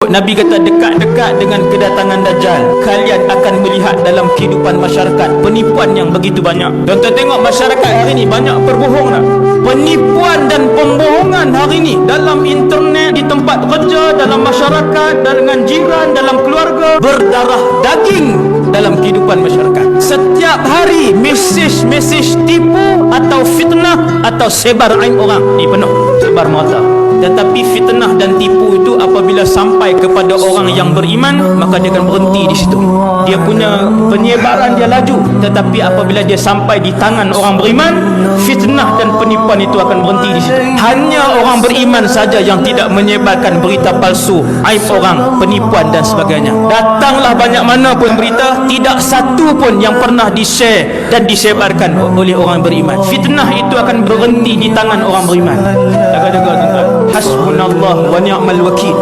Nabi kata dekat-dekat dengan kedatangan Dajjal, kalian akan melihat dalam kehidupan masyarakat penipuan yang begitu banyak. Tuan-tuan tengok masyarakat hari ini banyak berbohong tak? Penipuan dan pembohongan hari ini dalam internet, di tempat kerja, dalam masyarakat, dengan jiran, dalam keluarga, berdarah daging dalam kehidupan masyarakat. Setiap hari mesej tipu atau fitnah atau sebar aib orang ni penuh, sebar merata. Tetapi fitnah dan tipu itu apabila sampai kepada orang yang beriman, maka dia akan berhenti di situ. Dia punya penyebaran dia laju, tetapi apabila dia sampai di tangan orang beriman, fitnah dan penipuan itu akan berhenti di situ. Hanya orang beriman saja yang tidak menyebarkan berita palsu, aib orang, penipuan dan sebagainya. Datanglah banyak mana pun berita, tidak satu pun yang pernah di-share dan disebarkan oleh orang beriman. Fitnah itu akan berhenti di tangan orang beriman. Jaga-jaga tuan-tuan. Hasbunallah wa ni'mal wakil.